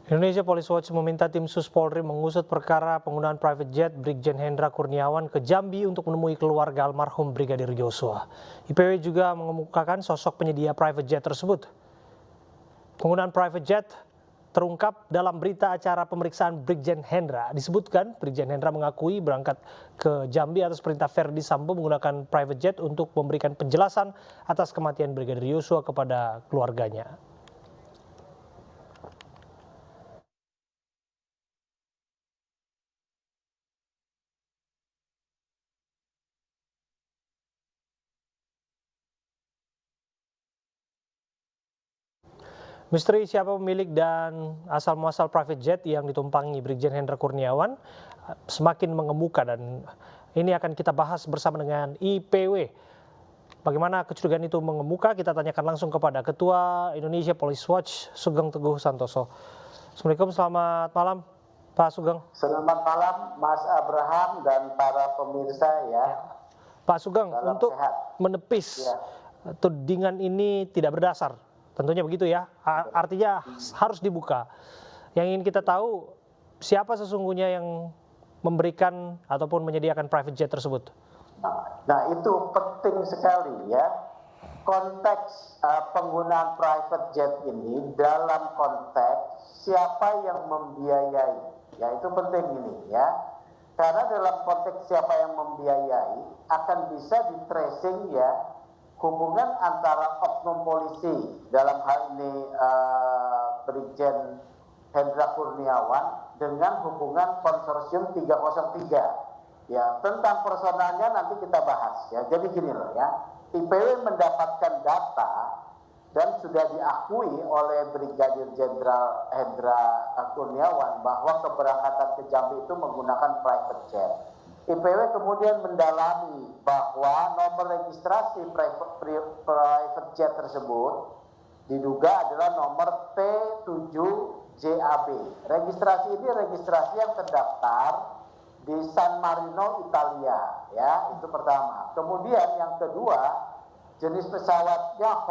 Indonesia Police Watch meminta tim Sus Polri mengusut perkara penggunaan private jet Brigjen Hendra Kurniawan ke Jambi untuk menemui keluarga almarhum Brigadir Yosua. IPW juga mengemukakan sosok penyedia private jet tersebut. Penggunaan private jet terungkap dalam berita acara pemeriksaan Brigjen Hendra. Disebutkan Brigjen Hendra mengakui berangkat ke Jambi atas perintah Verdi Sambo menggunakan private jet untuk memberikan penjelasan atas kematian Brigadir Yosua kepada keluarganya. Misteri siapa pemilik dan asal-muasal private jet yang ditumpangi Brigjen Hendra Kurniawan semakin mengemuka dan ini akan kita bahas bersama dengan IPW. Bagaimana kecurigaan itu mengemuka, kita tanyakan langsung kepada Ketua Indonesia Police Watch, Sugeng Teguh Santoso. Assalamualaikum, selamat malam Pak Sugeng. Selamat malam Mas Abraham dan para pemirsa ya. Pak Sugeng, untuk sehat. menepis tudingan ini tidak berdasar. Tentunya begitu ya, artinya harus dibuka. Yang ingin kita tahu, siapa sesungguhnya yang memberikan ataupun menyediakan private jet tersebut? Nah itu penting sekali ya. Konteks penggunaan private jet ini dalam konteks siapa yang membiayai. Ya itu penting ini ya. Karena dalam konteks siapa yang membiayai akan bisa di tracing ya hubungan antara oknum polisi dalam hal ini Brigjen Hendra Kurniawan dengan hubungan konsorsium 303. Ya, tentang personalnya nanti kita bahas ya. Jadi gini loh ya. IPW mendapatkan data dan sudah diakui oleh Brigadir Jenderal Hendra Kurniawan bahwa keberangkatan ke Jambi itu menggunakan private jet. IPW kemudian mendalami bahwa nomor registrasi private jet tersebut diduga adalah nomor T7JAB. Registrasi ini registrasi yang terdaftar di San Marino, Italia, ya itu pertama. Kemudian yang kedua, jenis pesawatnya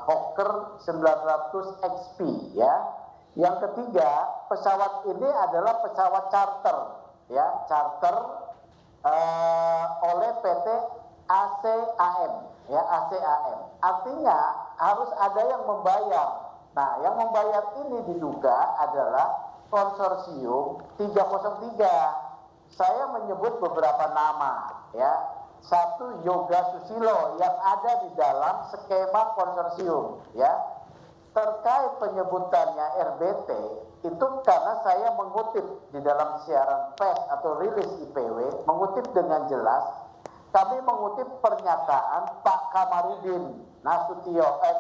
Hawker 900 XP, ya. Yang ketiga, pesawat ini adalah pesawat charter, ya, charter oleh PT ACAM, ya ACAM. Artinya harus ada yang membayar. Nah, yang membayar ini diduga adalah konsorsium 303. Saya menyebut beberapa nama, ya. Satu, Yoga Susilo yang ada di dalam skema konsorsium, ya. Terkait penyebutannya RBT itu karena saya mengutip di dalam siaran pers atau rilis IPW, mengutip dengan jelas, kami mengutip pernyataan Pak Kamarudin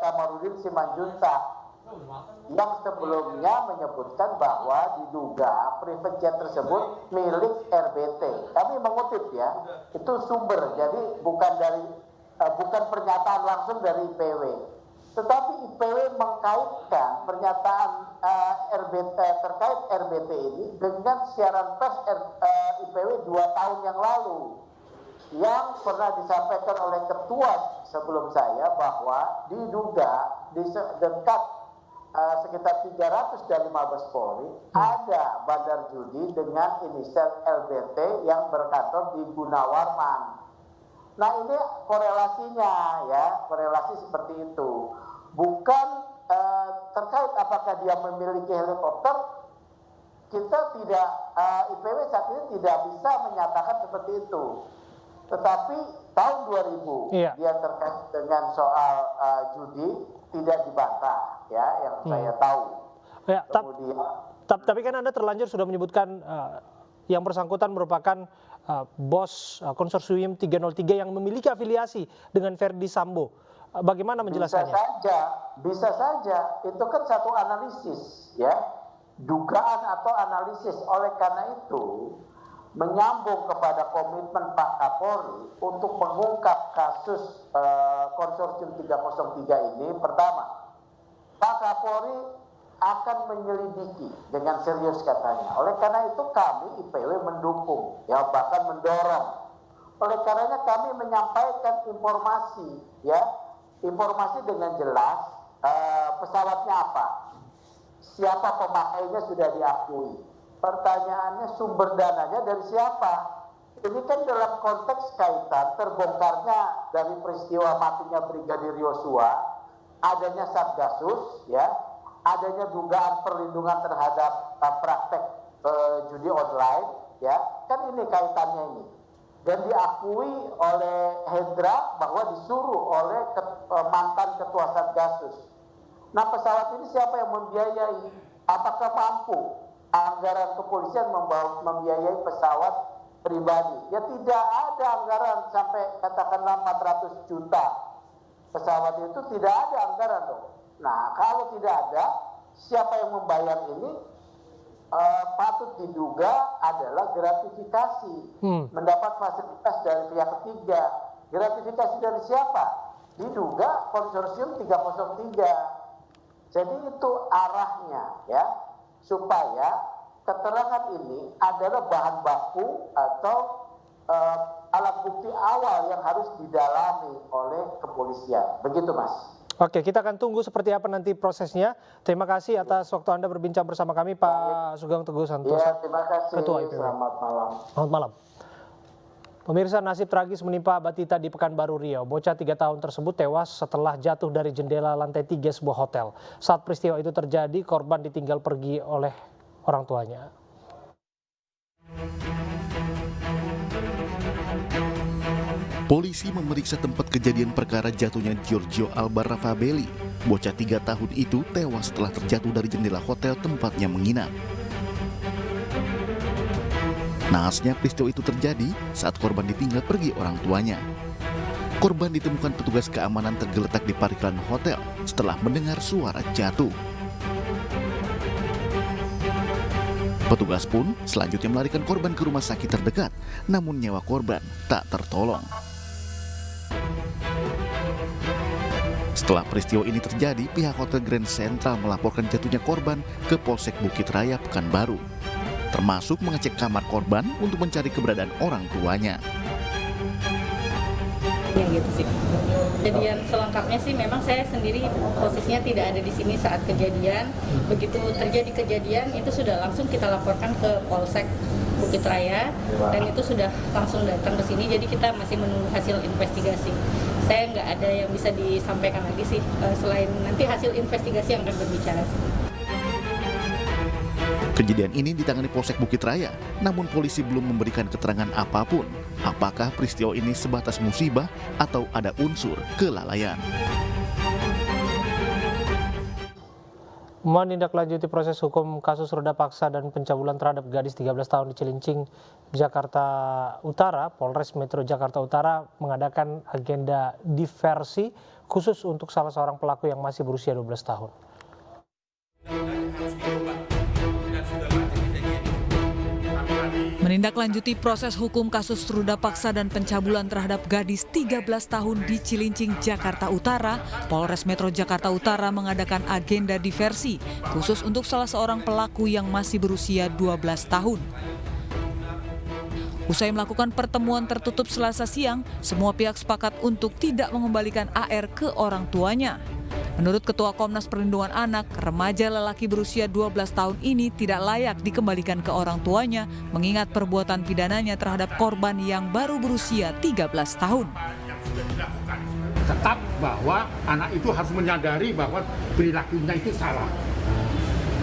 Kamarudin Simanjuntak yang sebelumnya menyebutkan bahwa diduga private jet tersebut milik RBT. Kami mengutip ya, itu sumber, jadi bukan pernyataan langsung dari IPW. Tetapi IPW mengkaitkan pernyataan terkait RBT ini dengan siaran pers IPW 2 tahun yang lalu yang pernah disampaikan oleh ketua sebelum saya bahwa diduga di dekat sekitar 300 dari Mabes Polri ada bandar judi dengan inisial LBT yang berkantor di Gunawarman. Nah ini korelasinya ya, korelasi seperti itu. Bukan terkait apakah dia memiliki helikopter, kita tidak, IPW saat ini tidak bisa menyatakan seperti itu. Tetapi tahun 2000 dia terkait dengan soal judi tidak dibantah ya, yang saya tahu. Ya, tapi kan Anda terlanjur sudah menyebutkan yang bersangkutan merupakan bos konsorsium 303 yang memiliki afiliasi dengan Verdi Sambo. Bagaimana menjelaskannya? Bisa saja. Itu kan satu analisis, ya, dugaan atau analisis. Oleh karena itu, menyambung kepada komitmen Pak Kapolri untuk mengungkap kasus konsorsium 303 ini. Pertama, Pak Kapolri akan menyelidiki dengan serius katanya. Oleh karena itu kami IPW mendukung, ya bahkan mendorong. Oleh karenanya kami menyampaikan informasi, ya informasi dengan jelas pesawatnya apa. siapa pemakainya sudah diakui. Pertanyaannya sumber dananya dari siapa? Ini kan dalam konteks kaitan terbongkarnya dari peristiwa matinya Brigadir Yosua, adanya Satgasus, ya, adanya dugaan perlindungan terhadap praktek judi online, ya, kan ini kaitannya ini. Dan diakui oleh Hendra bahwa disuruh oleh mantan ketua Satgasus. Nah, pesawat ini siapa yang membiayai? Apakah mampu anggaran kepolisian membiayai pesawat pribadi? Ya tidak ada anggaran sampai katakanlah 400 juta. Pesawat itu tidak ada anggaran dong. Nah, kalau tidak ada, siapa yang membayar ini patut diduga adalah gratifikasi. Mendapat fasilitas dari pihak ketiga. Gratifikasi dari siapa? Diduga konsorsium 303. Jadi itu arahnya, ya, supaya keterangan ini adalah bahan baku atau alat bukti awal yang harus didalami oleh kepolisian. Begitu, Mas. Oke, kita akan tunggu seperti apa nanti prosesnya. Terima kasih atas waktu Anda berbincang bersama kami, Pak Sugeng Teguh Santoso. Ya, terima kasih. Ketua IPW. Selamat malam. Selamat malam. Pemirsa, nasib tragis menimpa Batita di Pekanbaru Riau. Bocah 3 tahun tersebut tewas setelah jatuh dari jendela lantai 3 sebuah hotel. Saat peristiwa itu terjadi, korban ditinggal pergi oleh orang tuanya. Polisi memeriksa tempat kejadian perkara jatuhnya Giorgio Albar Rafaeli. Bocah 3 tahun itu tewas setelah terjatuh dari jendela hotel tempatnya menginap. Naasnya peristiwa itu terjadi saat korban ditinggal pergi orang tuanya. Korban ditemukan petugas keamanan tergeletak di parkiran hotel setelah mendengar suara jatuh. Petugas pun selanjutnya melarikan korban ke rumah sakit terdekat, namun nyawa korban tak tertolong. Setelah peristiwa ini terjadi, pihak Hotel Grand Central melaporkan jatuhnya korban ke Polsek Bukit Raya Pekanbaru, termasuk mengecek kamar korban untuk mencari keberadaan orang tuanya. Ya gitu sih. Kejadian selengkapnya sih memang saya sendiri posisinya tidak ada di sini saat kejadian. Begitu terjadi kejadian itu sudah langsung kita laporkan ke Polsek Bukit Raya dan itu sudah langsung datang ke sini. Jadi kita masih menunggu hasil investigasi. Saya nggak ada yang bisa disampaikan lagi sih selain nanti hasil investigasi yang akan berbicara sih. Kejadian ini ditangani Polsek Bukit Raya, namun polisi belum memberikan keterangan apapun. Apakah peristiwa ini sebatas musibah atau ada unsur kelalaian? Menindaklanjuti proses hukum kasus ruda paksa dan pencabulan terhadap gadis 13 tahun di Cilincing, Jakarta Utara, Polres Metro Jakarta Utara mengadakan agenda diversi khusus untuk salah seorang pelaku yang masih berusia 12 tahun. Menindaklanjuti proses hukum kasus ruda paksa dan pencabulan terhadap gadis 13 tahun di Cilincing, Jakarta Utara, Polres Metro Jakarta Utara mengadakan agenda diversi khusus untuk salah seorang pelaku yang masih berusia 12 tahun. Usai melakukan pertemuan tertutup Selasa siang, semua pihak sepakat untuk tidak mengembalikan AR ke orang tuanya. Menurut Ketua Komnas Perlindungan Anak, remaja lelaki berusia 12 tahun ini tidak layak dikembalikan ke orang tuanya mengingat perbuatan pidananya terhadap korban yang baru berusia 13 tahun. Tetap bahwa anak itu harus menyadari bahwa perilakunya itu salah.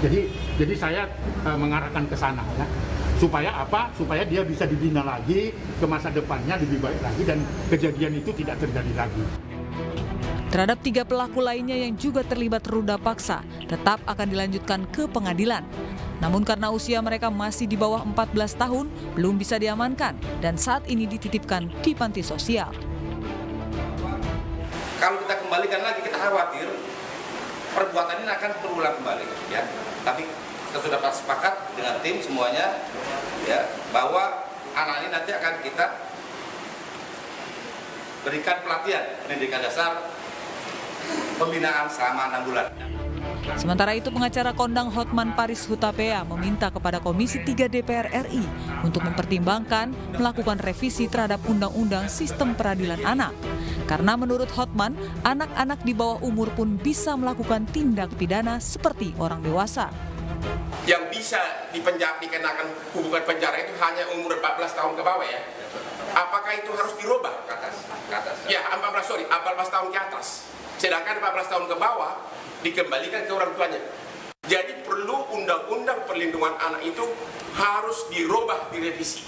Jadi saya mengarahkan ke sana ya. Supaya apa? Supaya dia bisa dibina lagi ke masa depannya lebih baik lagi dan kejadian itu tidak terjadi lagi. Terhadap 3 pelaku lainnya yang juga terlibat ruda paksa tetap akan dilanjutkan ke pengadilan. Namun karena usia mereka masih di bawah 14 tahun, belum bisa diamankan dan saat ini dititipkan di panti sosial. Kalau kita kembalikan lagi, kita khawatir perbuatan ini akan berulang kembali, ya. Tapi kita sudah sepakat dengan tim semuanya, ya, bahwa anak ini nanti akan kita berikan pelatihan pendidikan dasar pembinaan selama 6 bulan. Sementara itu, pengacara kondang Hotman Paris Hutapea meminta kepada Komisi 3 DPR RI untuk mempertimbangkan melakukan revisi terhadap Undang-Undang Sistem Peradilan Anak. Karena menurut Hotman, anak-anak di bawah umur pun bisa melakukan tindak pidana seperti orang dewasa. Yang bisa dikenakan hukuman penjara itu hanya umur 14 tahun ke bawah ya. Apakah itu harus dirubah? Ke atas. Ya, 14 tahun ke atas. Sedangkan 14 tahun ke bawah dikembalikan ke orang tuanya. Jadi perlu undang-undang perlindungan anak itu harus dirubah, direvisi.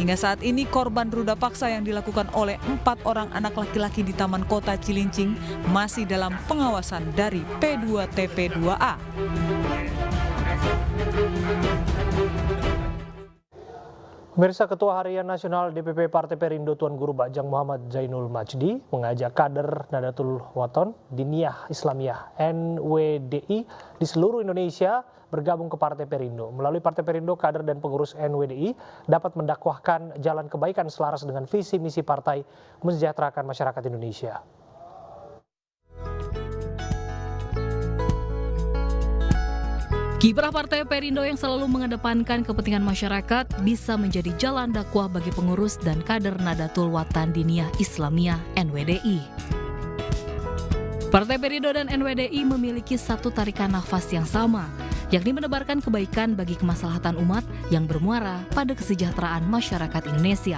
Hingga saat ini korban ruda paksa yang dilakukan oleh 4 orang anak laki-laki di Taman Kota Cilincing masih dalam pengawasan dari P2TP2A. Pemirsa, Ketua Harian Nasional DPP Partai Perindo Tuan Guru Bajang Muhammad Zainul Majdi mengajak kader Nadatul Wathon Diniyah Islamiyah NWDI di seluruh Indonesia bergabung ke Partai Perindo. Melalui Partai Perindo, kader dan pengurus NWDI dapat mendakwahkan jalan kebaikan selaras dengan visi misi partai mensejahterakan masyarakat Indonesia. Kiprah Partai Perindo yang selalu mengedepankan kepentingan masyarakat bisa menjadi jalan dakwah bagi pengurus dan kader Nadatul Wathon Diniyah Islamiyah NWDI. Partai Perindo dan NWDI memiliki satu tarikan nafas yang sama, yakni menebarkan kebaikan bagi kemaslahatan umat yang bermuara pada kesejahteraan masyarakat Indonesia.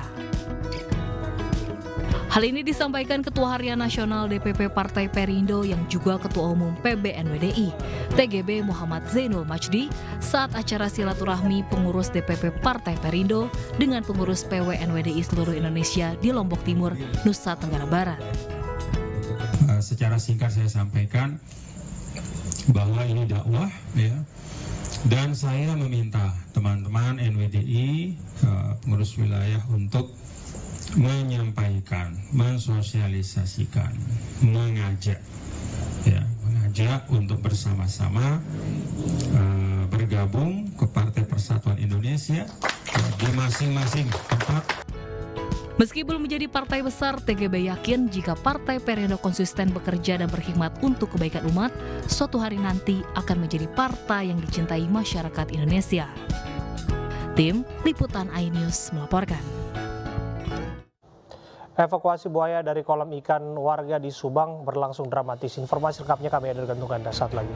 Hal ini disampaikan Ketua Harian Nasional DPP Partai Perindo yang juga Ketua Umum PB NWDI, TGB Muhammad Zainul Majdi, saat acara silaturahmi pengurus DPP Partai Perindo dengan pengurus PW NWDI seluruh Indonesia di Lombok Timur, Nusa Tenggara Barat. Secara singkat saya sampaikan bahwa ini dakwah, ya, dan saya meminta teman-teman NWDI, pengurus wilayah untuk menyampaikan, mensosialisasikan, mengajak untuk bersama-sama bergabung ke Partai Persatuan Indonesia di masing-masing tempat. Meski belum menjadi partai besar, TGB yakin jika Partai Perindo konsisten bekerja dan berkhidmat untuk kebaikan umat, suatu hari nanti akan menjadi partai yang dicintai masyarakat Indonesia. Tim Liputan iNews melaporkan. Evakuasi buaya dari kolam ikan warga di Subang berlangsung dramatis. Informasi lengkapnya kami hadirkan untuk Anda saat lagi.